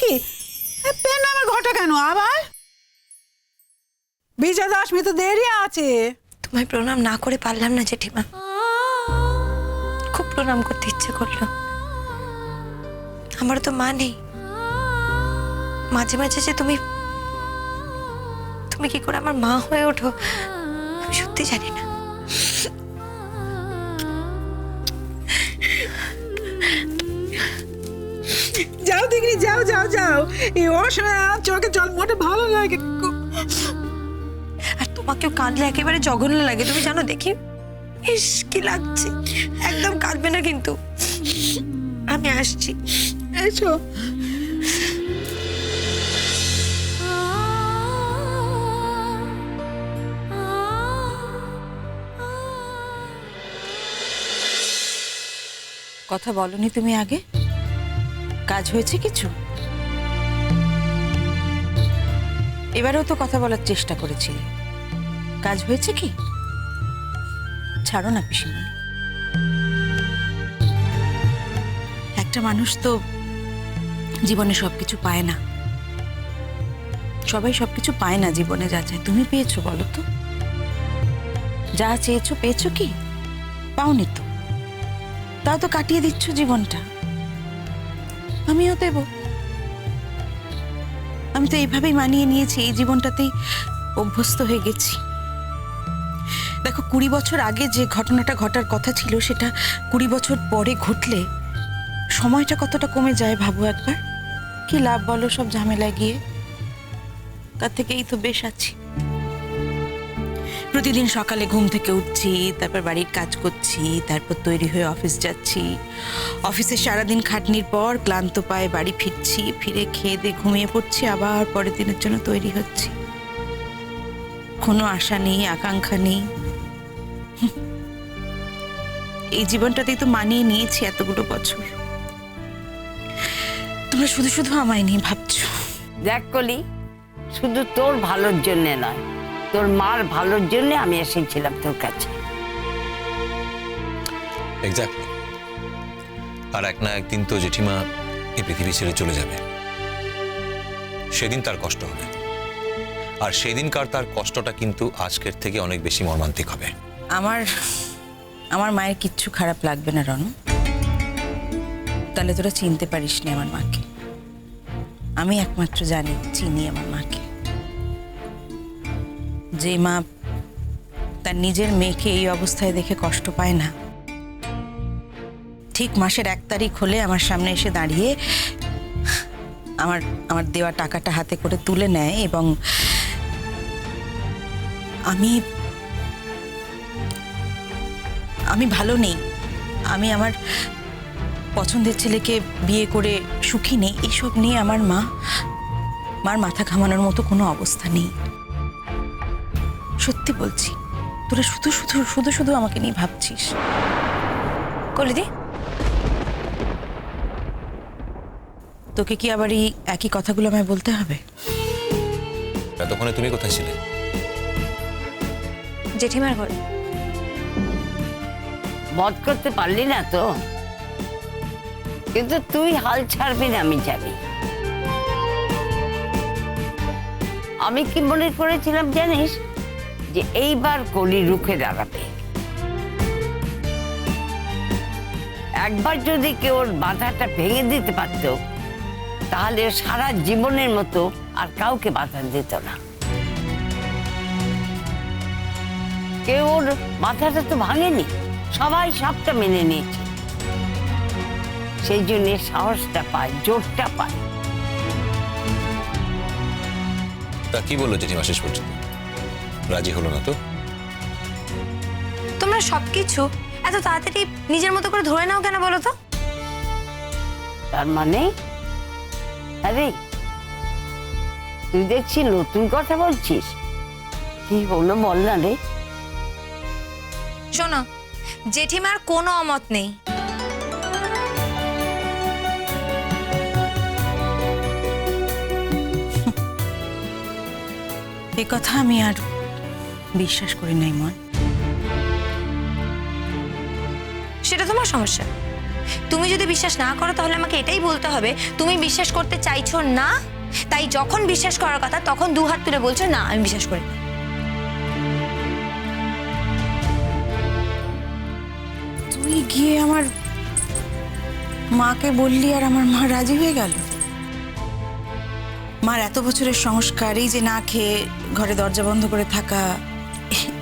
কি পেন নামের ঘটা কেন আবার? বিজয় দশমী তো দেরি আছে। তোমায় প্রণাম না করে পারলাম না জেঠিমা, খুব প্রণাম করতে ইচ্ছে করলো। আমার তো মা নেই, মাঝে মাঝে যে তুমি কি করে আমার মা হয়ে ওঠো আমি সত্যি জানি না। যাও দেখি, যাও যাও যাও, এই অসময় চোখে জল মোটে ভালো লাগে। আর তোমাকেও কাঁদলে একেবারে জঘন্য লাগে, তুমি জানো। দেখি ইস কি লাগছে। একদম কাঁদবে না কিন্তু, আমি আসছি। এসো। কথা বলনি তুমি আগে? কাজ হয়েছে কিছু? এবারেও তো কথা বলার চেষ্টা করেছিলে, কাজ হয়েছে কি? ছাড়ো না পিসিমণি, একটা মানুষ তো জীবনে সবকিছু পায় না, সবাই সবকিছু পায় না জীবনে। যা চায় তুমি পেয়েছো বলো তো? যা চেয়েছো পেয়েছো কি? পাওনি তো, তাও তো কাটিয়ে দিচ্ছ জীবনটা। আমিও দেব, আমি তো এইভাবেই মানিয়ে নিয়েছি, এই জীবনটাতেই অভ্যস্ত হয়ে গেছি। দেখো 20 বছর আগে যে ঘটনাটা ঘটার কথা ছিল সেটা 20 বছর পরে ঘটলে সময়টা কতটা কমে যায় ভাবো একবার। কি লাভ বলো সব ঝামেলা গিয়ে? তার থেকে এই তো বেশ আছি। প্রতিদিন সকালে ঘুম থেকে উঠছি, তারপর বাড়ির কাজ করছি, তারপর তৈরি হয়ে অফিস যাচ্ছি। অফিসে সারাদিন খাটনির পর ক্লান্ত পায়ে বাড়ি ফিরছি, ফিরে খেয়ে দিয়ে ঘুমিয়ে পড়ছি, আবার পরের দিনের জন্য তৈরি হচ্ছি। কোনো আশা নেই, আকাঙ্ক্ষা নেই। এই জীবনটাতেই তো মানিয়ে নিয়েছি এতগুলো বছর। তোমরা শুধু শুধু আমায় নিয়ে ভাবছো। দেখ কলি, শুধু তোর ভালোর জন্যে নয়, তোর মার ভালোর জন্য আমি এসেছিলাম তোর কাছে। এক্স্যাক্টলি। আর এক না একদিন তো জেঠিমা এই পৃথিবী ছেড়ে চলে যাবে, সেদিন তার কষ্ট হবে। আর সেদিনকার তার কষ্টটা কিন্তু আজকের থেকে অনেক বেশি মর্মান্তিক হবে। আমার মায়ের কিচ্ছু খারাপ লাগবে না রনু, তাহলে তোরা চিনতে পারিসনি আমার মাকে। আমি একমাত্র জানি, চিনি আমার মাকে। যে মা তার নিজের মেয়েকে এই অবস্থায় দেখে কষ্ট পায় না, ঠিক মাসের 1 তারিখ হলে আমার সামনে এসে দাঁড়িয়ে আমার দেওয়া টাকাটা হাতে করে তুলে নেয় এবং আমি ভালো নেই, আমি আমার পছন্দের ছেলেকে বিয়ে করে সুখী নেই, এসব নিয়ে আমার মার মাথা ঘামানোর মতো কোনো অবস্থা নেই। সত্যি বলছি, তোরা শুধু শুধু শুধু শুধু আমাকে নিয়ে ভাবছিস। কলিদি, তোকে কি আবার এই একই কথাগুলো আমায় বলতে হবে? এতক্ষণে তুমি কোথায় ছিলে? জেঠিমার ঘরে। বধ করতে পারলি না তো, কিন্তু তুই হাল ছাড়বি না আমি জানি। আমি কি মনে করেছিলাম জানিস, যে এইবার কলি রুখে দাঁড়াবে। একবার যদি কেউ ওর বাধাটা ভেঙে দিতে পারত, তাহলে সারা জীবনের মতো আর কাউকে বাধা দিত না। কেউ ওর মাথাটা তো ভাঙেনি, সবাই সবটা মেনে নিয়েছে। সেই জন্য সাহসটা পায়, জোরটা পায়। তা কি বললো জেঠিমা শেষ পর্যন্ত? রাজি হলো না তো? তোমরা সবকিছু এত তাড়াতাড়ি নিজের মতো করে ধরে নাও কেন বলো তো? তার মানে আরে তুই দেখছি নতুন কথা বলছিস। কি হলো বল না রে। শোনো, জেঠিমার কোনো অমত নেই। এ কথা আমি আর বিশ্বাস করি নাই মন। সেটা তোমার সমস্যা, তুমি যদি বিশ্বাস না করো তাহলে আমাকে এটাই বলতে হবে তুমি বিশ্বাস করতে চাইছো না, তাই যখন বিশ্বাস করার কথা তখন দু হাত তুলে বলছো না আমি বিশ্বাস করি না। তুই গিয়ে আমার মাকে বললি আর আমার মা রাজি হয়ে গেল? মার এত বছরের সংস্কার, এই যে না খেয়ে ঘরে দরজা বন্ধ করে থাকা,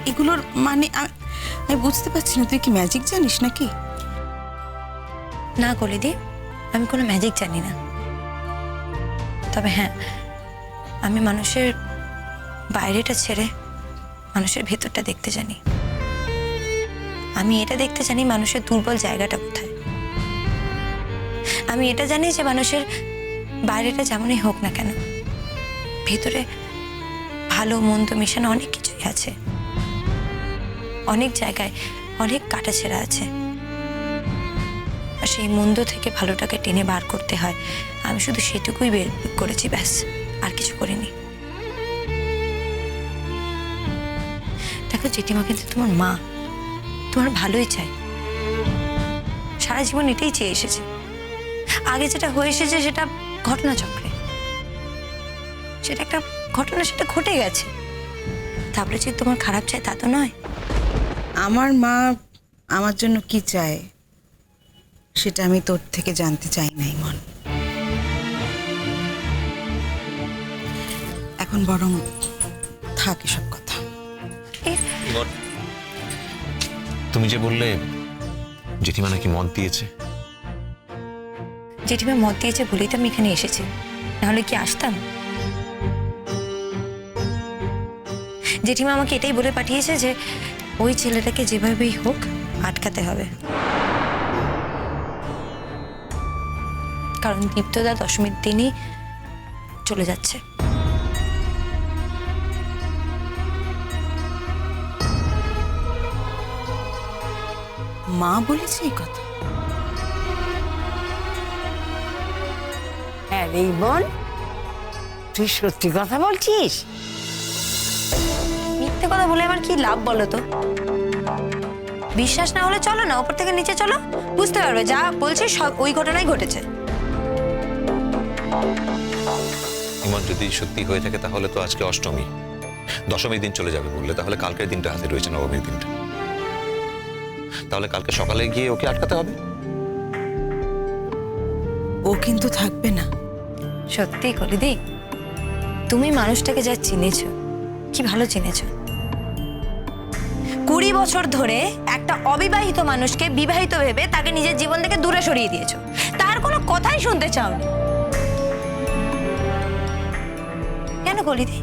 এগুলোর মানে আমি বুঝতে পারছি না। তুই কি ম্যাজিক জানিস নাকি? না কলিদি, আমি কোনো ম্যাজিক জানি না, তবে হ্যাঁ আমি মানুষের বাইরেটা ছেড়ে মানুষের ভেতরটা দেখতে জানি। আমি এটা দেখতে জানি মানুষের দুর্বল জায়গাটা কোথায়। আমি এটা জানি যে মানুষের বাইরেটা যেমনই হোক না কেন ভেতরে ভালো মন্দ মেশানো অনেক কিছুই আছে, অনেক জায়গায় অনেক কাটাছেঁড়া আছে, আর সেই মন্দ থেকে ভালোটাকে টেনে বার করতে হয়। আমি শুধু সেটুকুই বের করেছি, ব্যাস, আর কিছু করিনি। দেখো জেঠিমা কিন্তু তোমার মা, তোমার ভালোই চাই, সারা জীবন এটাই চেয়ে এসেছে। আগে যেটা হয়ে এসেছে সেটা ঘটনাচক্রে, সেটা একটা ঘটনা, সেটা ঘটে গেছে। তারপরে যে তোমার খারাপ চাই তা তো নয়। আমার মা আমার জন্য কি চায় সেটা আমি তোর থেকে জানতে চাই না ইমন। এখন বরং থাক এসব কথা। তুমি যে বললে জেঠিমা নাকি মদ দিয়েছে, জেঠিমা মত দিয়েছে বলেই তো আমি এখানে এসেছি, নাহলে কি আসতাম? জেঠিমা আমাকে এটাই বলে পাঠিয়েছে যে ওই ছেলেটাকে যেভাবেই হোক আটকাতে হবে, কারণ দীপ্তদা দশমীর দিনই চলে যাচ্ছে। মা বলেছে এই কথা? হ্যাঁ রে বোন, তুই সত্যি কথা বলছিস? মিথ্যে কথা বলে আমার কি লাভ বলো তো? বিশ্বাস না হলে চলো না ওপর থেকে নিচে চলো, বুঝতে পারবে যা বলছি সব ওই ঘটনাই ঘটেছে। ইমন যদি সত্যি হয়ে থাকে তাহলে তো আজকে অষ্টমী, দশমীর দিন চলে যাবে বললে, তাহলে কালকের দিনটা হাতে রয়েছে, নবমীর দিনটা। তাহলে কালকে সকালে গিয়ে ওকে আটকাতে হবে। ও কিন্তু থাকবে না। সত্যি কলিদি, তুমি মানুষটাকে যা চিনেছো, কি ভালো চিনেছো। 20 বছর ধরে একটা অবিবাহিত মানুষকে বিবাহিত ভেবে তাকে নিজের জীবন থেকে দূরে সরিয়ে দিয়েছো, তার কোনো কথাই শুনতে চাওনি। কেন কলিদি,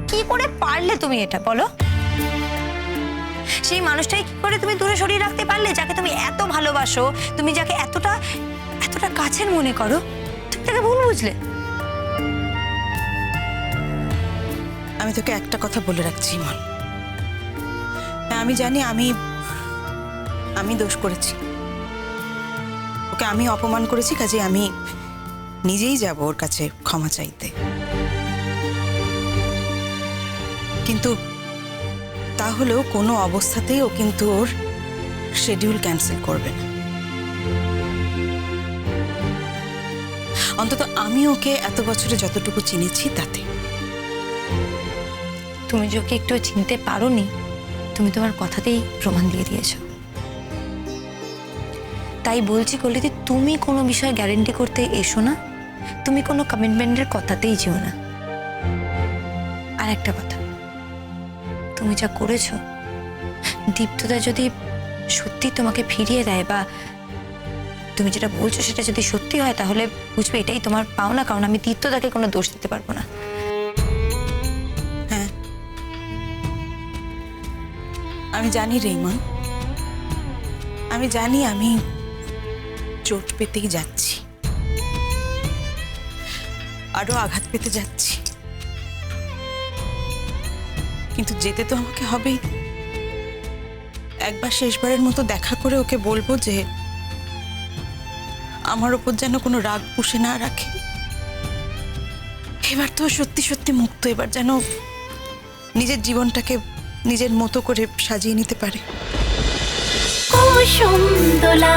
কি করে পারলে তুমি এটা বলো? সেই মানুষটাকে কি করে তুমি দূরে সরিয়ে রাখতে পারলে, যাকে তুমি এত ভালোবাসো, তুমি যাকে এতটা এতটা কাছের মনে করো, তুমি তাকে ভুল বুঝলে? আমি তোকে একটা কথা বলে রাখছি ইমন, আমি জানি আমি দোষ করেছি, ওকে আমি অপমান করেছি, কাজে আমি নিজেই যাব ওর কাছে ক্ষমা চাইতে। কিন্তু তাহলেও কোনো অবস্থাতেই ও কিন্তু ওর শিডিউল ক্যান্সেল করবে না। অন্তত আমি ওকে এত বছরে যতটুকু চিনেছি তাতে। তুমি যে ওকে একটু চিনতে পারোনি, তুমি তোমার কথাতেই প্রমাণ দিয়ে দিয়েছো। তাই বলছি কলিদি, তুমি কোনো বিষয়ে গ্যারেন্টি করতে এসো না, তুমি কোনো কমিটমেন্টের কথাতেই যেও না। আর একটা কথা, তুমি যা করেছো, দীপ্তদা যদি সত্যি তোমাকে ফিরিয়ে দেয় বা তুমি যেটা বলছো সেটা যদি সত্যি হয়, তাহলে বুঝবে এটাই তোমার পাওনা, কারণ আমি দীপ্তদাকে কোনো দোষ দিতে পারবো না। হ্যাঁ আমি জানি রেইমন, আমি জানি আমি চোট পেতেই যাচ্ছি, আরো আঘাত পেতে যাচ্ছি, কিন্তু যেতে তো আমাকে হবেই। একবার শেষবারের মতো দেখা করে ওকে বলবো যে আমার ওপর যেন কোনো রাগ পুষে না রাখে। এবার তো সত্যি সত্যি মুক্ত, এবার যেন নিজের জীবনটাকে নিজের মতো করে সাজিয়ে নিতে পারে। কুসুম দোলা